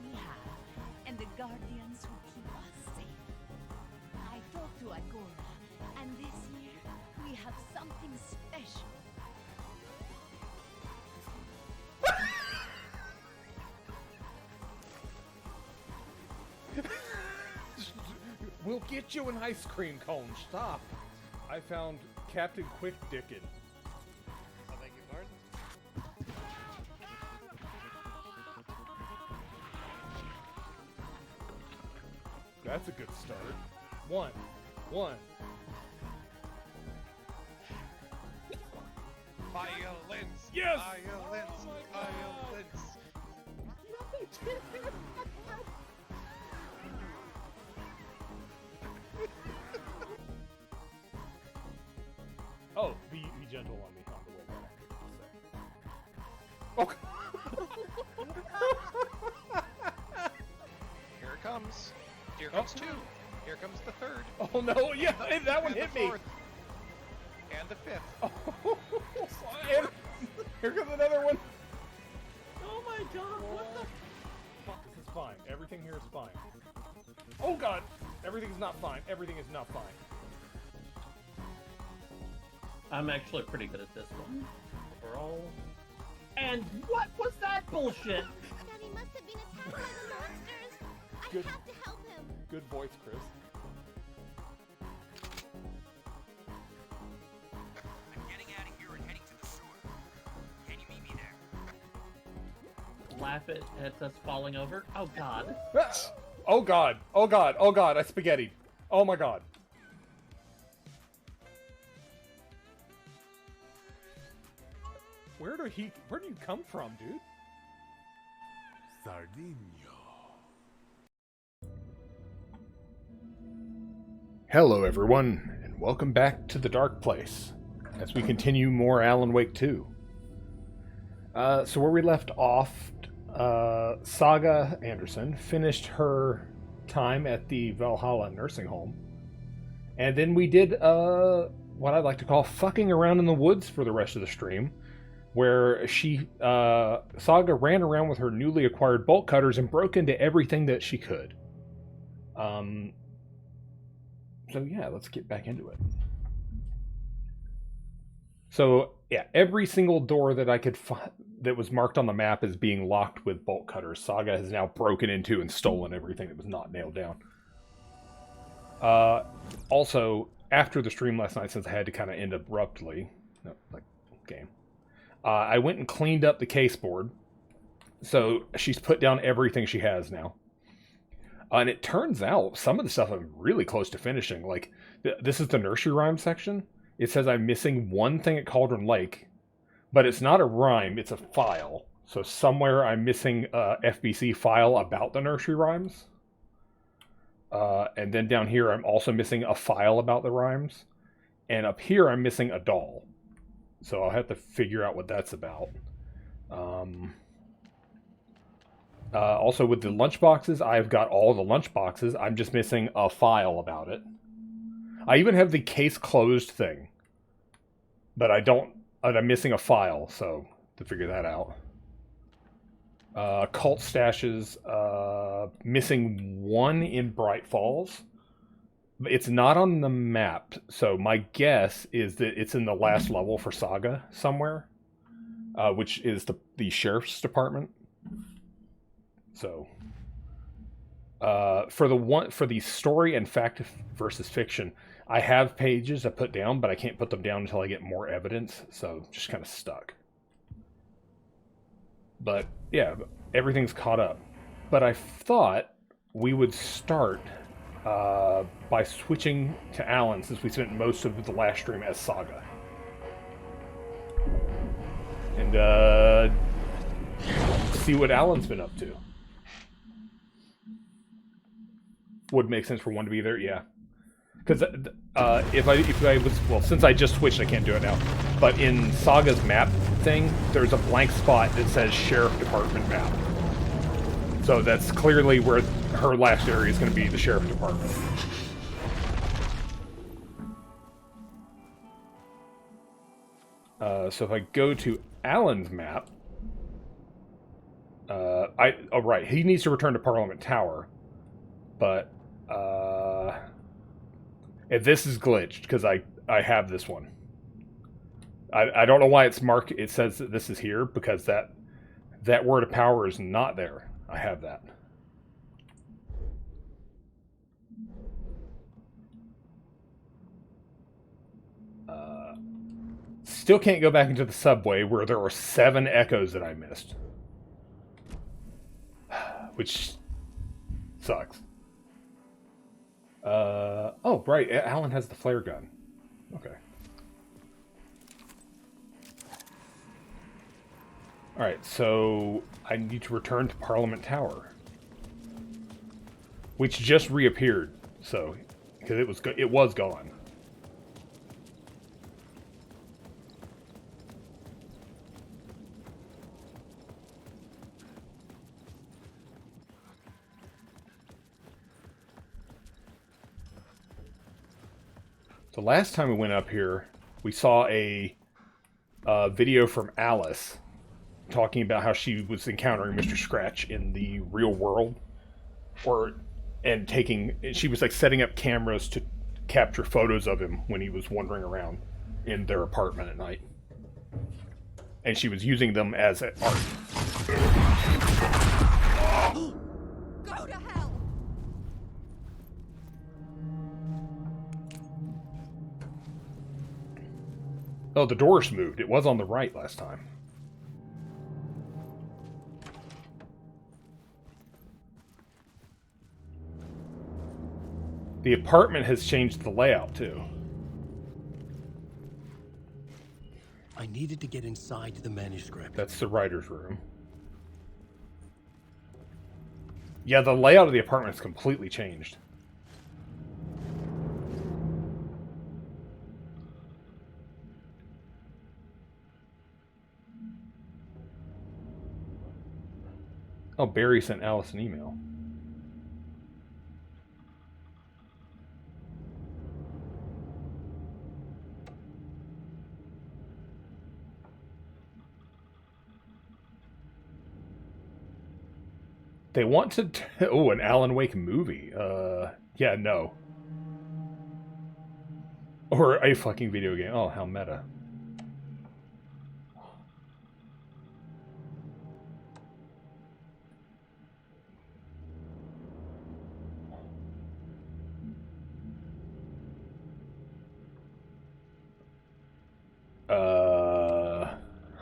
we have, and the guardians who keep us safe. I talked to Agora, and this year we have something special. We'll get you an ice cream cone. Stop. I found Captain Quick Dickin. I beg your pardon? That's a good start. One. Violence! Yes! Violence! Violence! Oh, be gentle on me on the way back. Oh. Here it comes. Here comes two. Here comes the third. Oh no! Yeah, that one And hit the me. fourth. And the fifth. And here comes another one. Oh my god, what the This is fine. Everything here is fine. Oh god! Everything is not fine. Everything is not fine. I'm actually pretty good at this one. Overall. And what was that bullshit? Daddy must have been attacked by the monsters. Good. I have to help him. Good voice, Chris. I'm getting out of here and heading to the sewer. Can you meet me there? Laugh at us falling over. Oh god. Oh god! Oh god! Oh god! I spaghettied. Oh my god! Where do you come from, dude? Sardinio. Hello, everyone, and welcome back to the Dark Place as we continue more Alan Wake 2. So where we left off, Saga Anderson finished her time at the Valhalla nursing home, and then we did what I'd like to call fucking around in the woods for the rest of the stream, where Saga ran around with her newly acquired bolt cutters and broke into everything that she could. So yeah, let's get back into it. So yeah, every single door that I could that was marked on the map as being locked with bolt cutters, Saga has now broken into and stolen everything that was not nailed down. Also, after the stream last night, since I had to kind of end abruptly, I went and cleaned up the case board. So she's put down everything she has now. And it turns out some of the stuff I'm really close to finishing. Like, this is the nursery rhyme section. It says I'm missing one thing at Cauldron Lake, but it's not a rhyme, it's a file. So somewhere I'm missing a FBC file about the nursery rhymes. And then down here I'm also missing a file about the rhymes. And up here I'm missing a doll. So I'll have to figure out what that's about. Also with the lunchboxes, I've got all the lunchboxes. I'm just missing a file about it. I even have the case closed thing. But I'm missing a file, so to figure that out. Cult stashes, missing one in Bright Falls. It's not on the map, so my guess is that it's in the last level for Saga somewhere, which is the sheriff's department. So, for the story and fact versus fiction, I have pages I put down, but I can't put them down until I get more evidence. So just kind of stuck. But yeah, everything's caught up. But I thought we would start by switching to Alan, since we spent most of the last stream as Saga. And see what Alan's been up to. Would make sense for one to be there, yeah. Because if I was, well, since I just switched, I can't do it now. But in Saga's map thing, there's a blank spot that says Sheriff Department map. So that's clearly where her last area is going to be, the Sheriff Department. So if I go to Alan's map, Right. He needs to return to Parliament Tower, but and this is glitched because I have this one. I don't know why it's marked. It says that this is here because that word of power is not there. I have that. Still can't go back into the subway where there were 7 echoes that I missed. Which sucks. Oh, right. Alan has the flare gun. Okay. Alright, so I need to return to Parliament Tower. Which just reappeared, so... Because it was gone. The last time we went up here, we saw a video from Alice talking about how she was encountering Mr. Scratch in the real world, she was like setting up cameras to capture photos of him when he was wandering around in their apartment at night, and she was using them as art. Go to hell! Oh, the doors moved. It was on the right last time. The apartment has changed the layout, too. I needed to get inside the manuscript. That's the writer's room. Yeah, the layout of the apartment has completely changed. Oh, Barry sent Alice an email. They want to... Oh, an Alan Wake movie. Yeah, no. Or a fucking video game. Oh, how meta.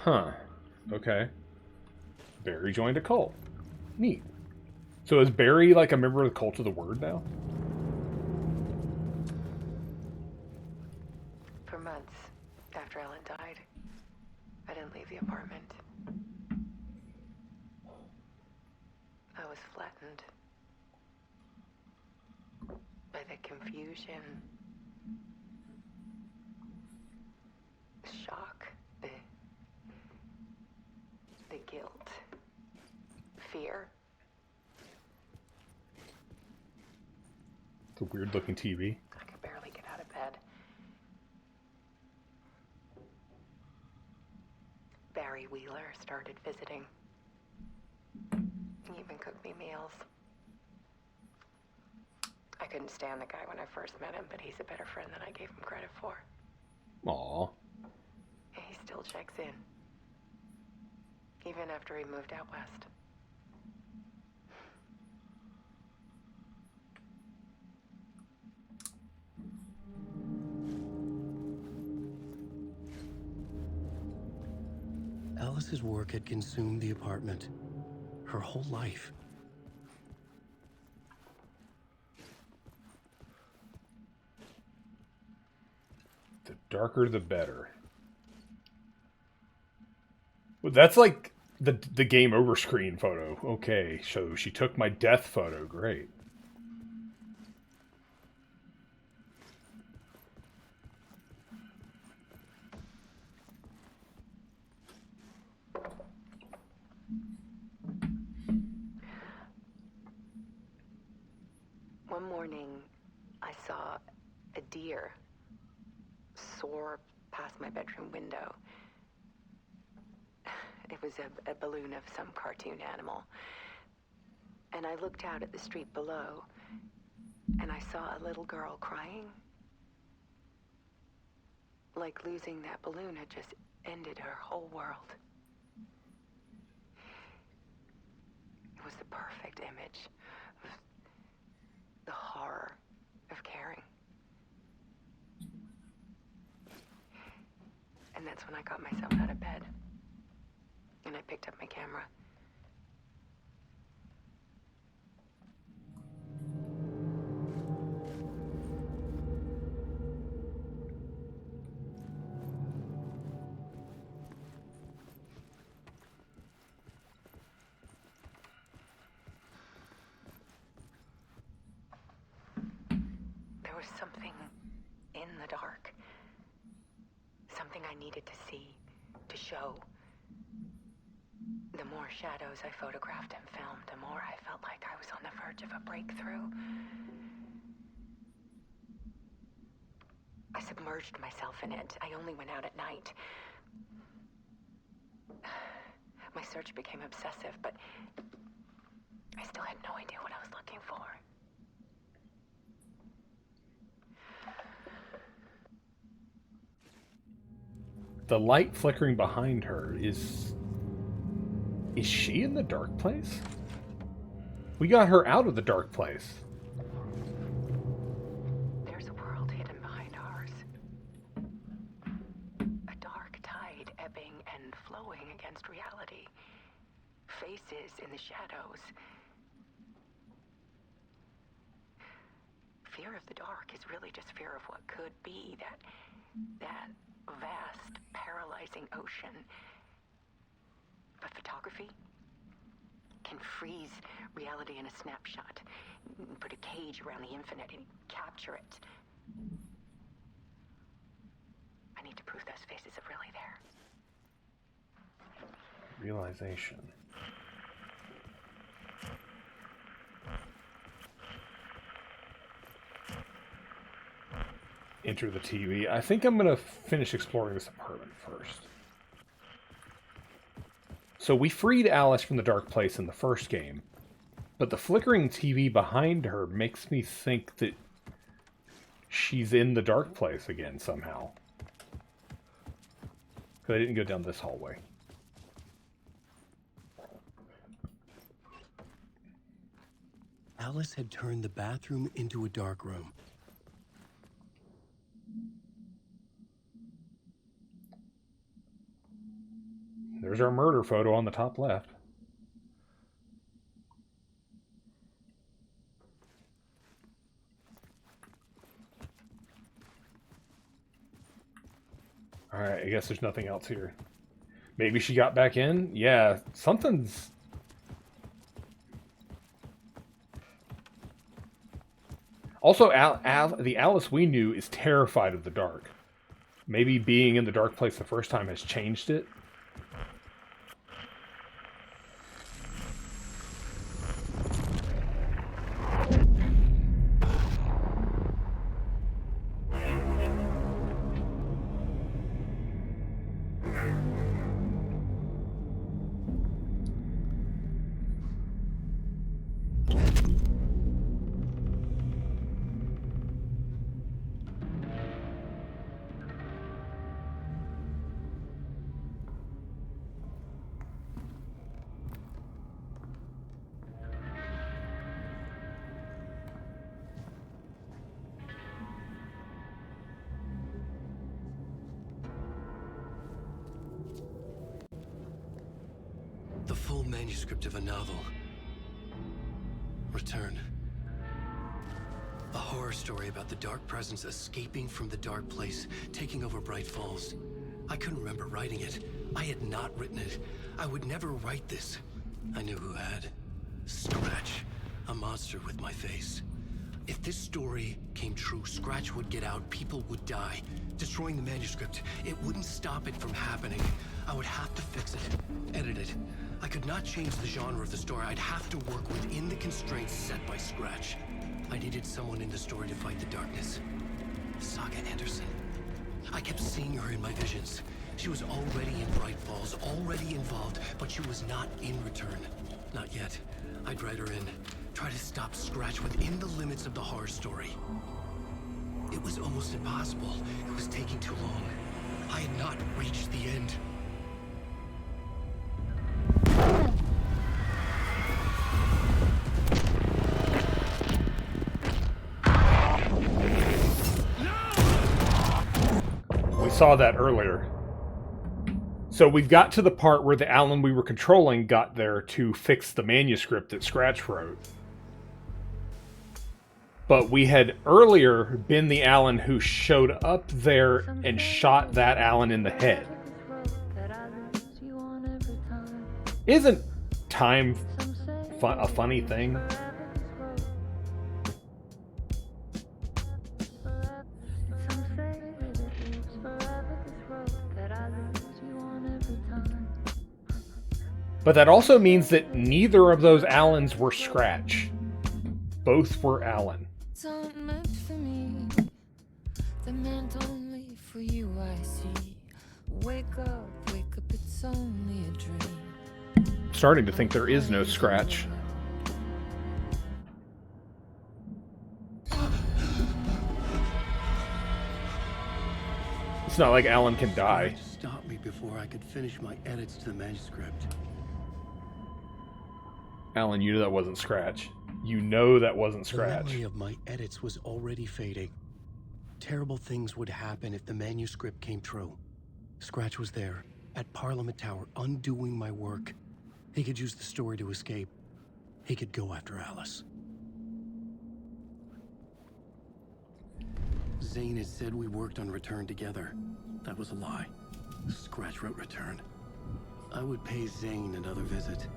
Huh. Okay. Barry joined a cult. Neat. So is Barry like a member of the Cult of the Word now? For months after Ellen died, I didn't leave the apartment. I was flattened by the confusion, shock, the guilt, fear. The weird looking TV. I could barely get out of bed. Barry Wheeler started visiting. He even cooked me meals. I couldn't stand the guy when I first met him, but he's a better friend than I gave him credit for. Aw. And he still checks in. Even after he moved out west. Alice's work had consumed the apartment. Her whole life. The darker, the better. Well, that's like the game over screen photo. Okay, so she took my death photo. Great. One morning, I saw a deer soar past my bedroom window. It was a balloon of some cartoon animal. And I looked out at the street below, and I saw a little girl crying. Like losing that balloon had just ended her whole world. It was the perfect image of the horror of caring. And that's when I got myself out of bed. And I picked up my camera. There was something in the dark. Something I needed to see, to show. The more shadows I photographed and filmed, the more I felt like I was on the verge of a breakthrough. I submerged myself in it. I only went out at night. My search became obsessive, but I still had no idea what I was looking for. The light flickering behind her is she in the dark place? We got her out of the dark place. There's a world hidden behind ours. A dark tide ebbing and flowing against reality. Faces in the shadows. Fear of the dark is really just fear of what could be, that vast, paralyzing ocean. But photography can freeze reality in a snapshot, put a cage around the infinite and capture it. I need to prove those faces are really there. Realization. Enter the TV. I think I'm going to finish exploring this apartment first. So we freed Alice from the dark place in the first game, but the flickering TV behind her makes me think that she's in the dark place again somehow. Because I didn't go down this hallway. Alice had turned the bathroom into a dark room. There's our murder photo on the top left. Alright, I guess there's nothing else here. Maybe she got back in? Yeah, something's... Also, the Alice we knew is terrified of the dark. Maybe being in the dark place the first time has changed it. The full manuscript of a novel. Return. A horror story about the dark presence escaping from the dark place, taking over Bright Falls. I couldn't remember writing it. I had not written it. I would never write this. I knew who had. Scratch. A monster with my face. If this story came true, Scratch would get out, people would die. Destroying the manuscript, it wouldn't stop it from happening. I would have to fix it, edit it. I could not change the genre of the story. I'd have to work within the constraints set by Scratch. I needed someone in the story to fight the darkness. Saga Anderson. I kept seeing her in my visions. She was already in Bright Falls, already involved, but she was not in return. Not yet. I'd write her in. Try to stop Scratch within the limits of the horror story. It was almost impossible. It was taking too long. I had not reached the end. We saw that earlier. So we got to the part where the Alan we were controlling got there to fix the manuscript that Scratch wrote. But we had earlier been the Alan who showed up there and shot that Alan in the head. Isn't time a funny thing? But that also means that neither of those Allens were Scratch. Both were Alan. Aren't meant for me. They're meant only for you, I see. Wake up, it's only a dream. I'm starting to think there is no Scratch. It's not like Alan can die. Stop me before I could finish my edits to the manuscript. Alan, you know that wasn't Scratch. You know that wasn't The Scratch. memory of my edits was already fading. Terrible things would happen if the manuscript came true. Scratch was there, at Parliament Tower, undoing my work. He could use the story to escape. He could go after Alice. Zane had said we worked on Return together. That was a lie. Scratch wrote Return. I would pay Zane another visit.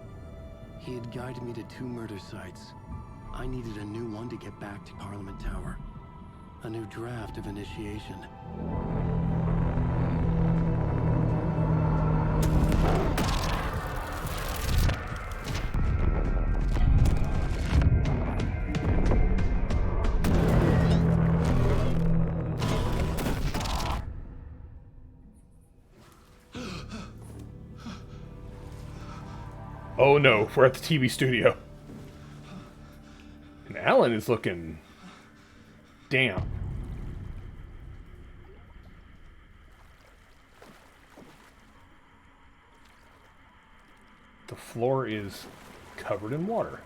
He had guided me to 2 murder sites. I needed a new one to get back to Parliament Tower. A new draft of initiation. Oh no, we're at the TV studio. And Alan is looking damp. The floor is covered in water.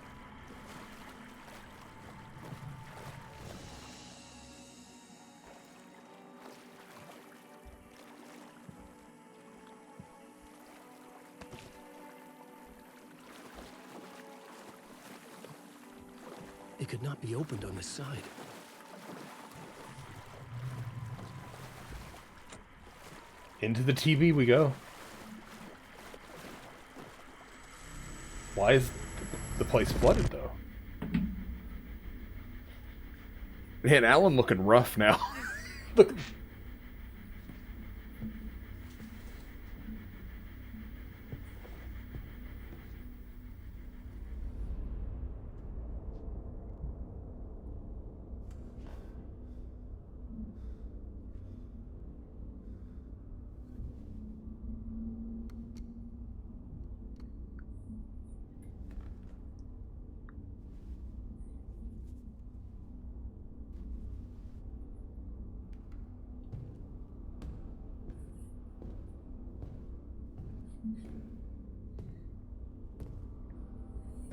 It could not be opened on this side. Into the TV we go. Why is the place flooded, though? Man, Alan looking rough now. Look.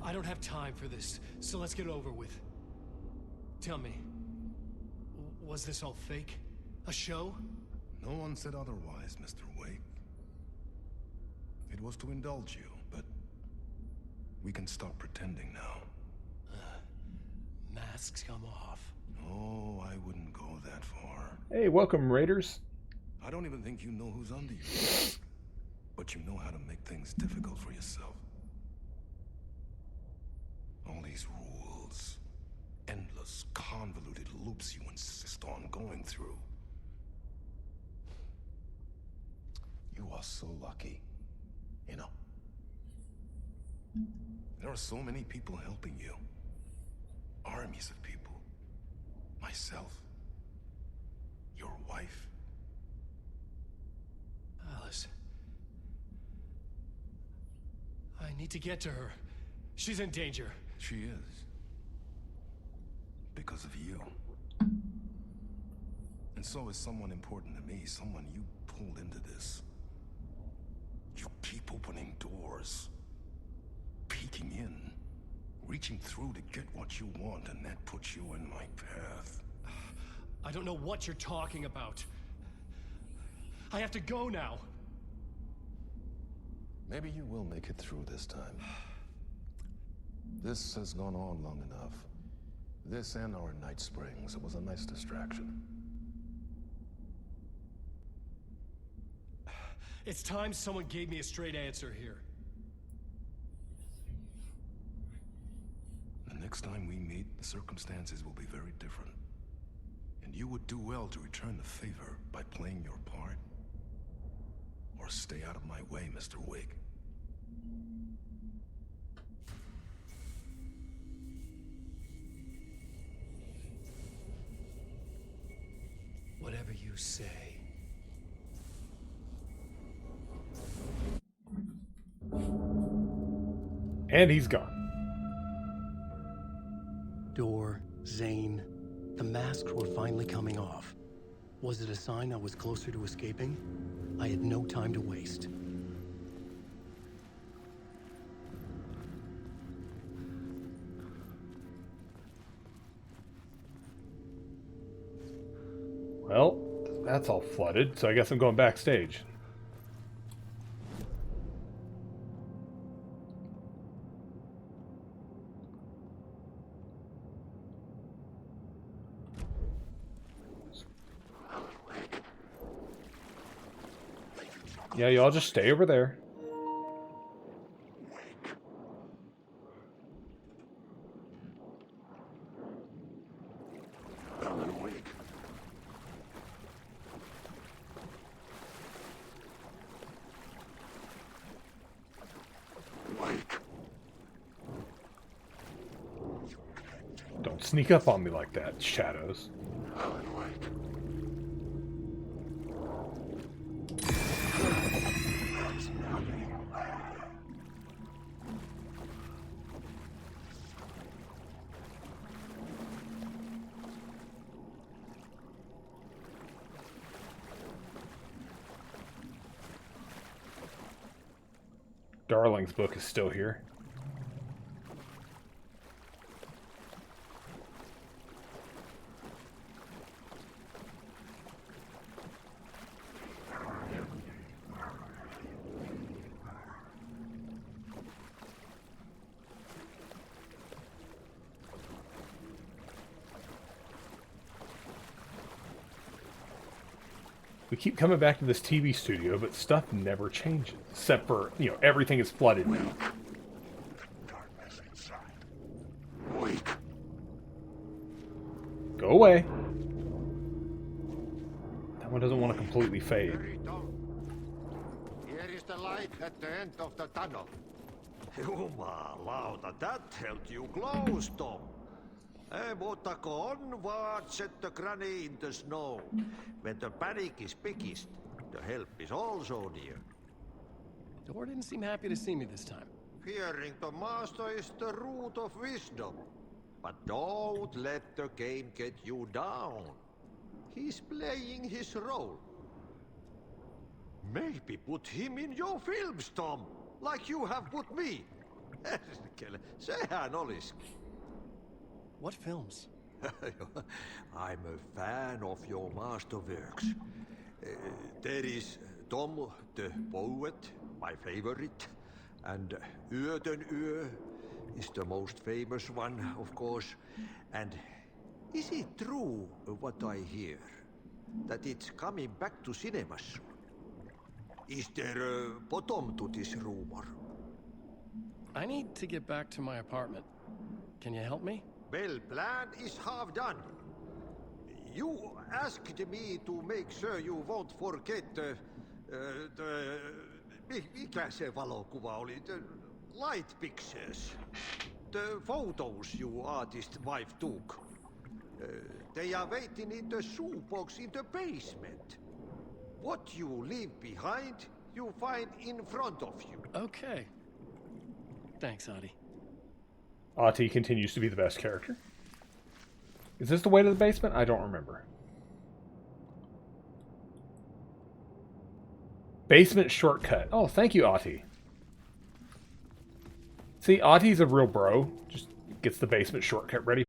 I don't have time for this, so let's get it over with. Tell me, was this all fake? A show? No one said otherwise, Mr. Wake. It was to indulge you, but we can stop pretending now. Masks come off. No, I wouldn't go that far. Hey, welcome, Raiders. I don't even think you know who's under you. But you know how to make things difficult for yourself. All these rules, endless, convoluted loops you insist on going through. You are so lucky, you know. There are so many people helping you. Armies of people. Myself. Your wife. Alice. I need to get to her. She's in danger. She is. Because of you. And so is someone important to me, someone you pulled into this. You keep opening doors, peeking in, reaching through to get what you want, and that puts you in my path. I don't know what you're talking about. I have to go now. Maybe you will make it through this time. This has gone on long enough. This and our Night Springs. It was a nice distraction. It's time someone gave me a straight answer here. The next time we meet, the circumstances will be very different. And you would do well to return the favor by playing your part. Or stay out of my way, Mr. Wake. Whatever you say. And he's gone. Door, Zane, the masks were finally coming off. Was it a sign I was closer to escaping? I had no time to waste. Well, that's all flooded, so I guess I'm going backstage. Yeah, y'all just stay over there. Don't sneak up on me like that, Shadows. Darling's book is still here. We keep coming back to this TV studio, but stuff never changes. Except for, you know, everything is flooded now. Go away. That one doesn't want to completely fade. Here is the light at the end of the tunnel. Jumalauta, that held you close, Tom. Mottako on vaan set the granny in the snow. When the panic is biggest, the help is also near. Door didn't seem happy to see me this time. Fearing the master is the root of wisdom. But don't let the game get you down. He's playing his role. Maybe put him in your films, Tom, like you have put me. Sehän olisi. What films? I'm a fan of your masterworks. There is Tom the Poet, my favorite, and Yöden Yö is the most famous one, of course. And is it true what I hear, that it's coming back to cinemas soon? Is there a bottom to this rumor? I need to get back to my apartment. Can you help me? Well, plan is half done. You asked me to make sure you won't forget mikä se valokuva oli? The light pictures. The photos your artist wife took. They are waiting in the shoebox in the basement. What you leave behind, you find in front of you. Okay. Thanks, Adi. Ahti continues to be the best character. Is this the way to the basement? I don't remember. Basement shortcut. Oh, thank you, Ahti. See, Ahti's a real bro. Just gets the basement shortcut ready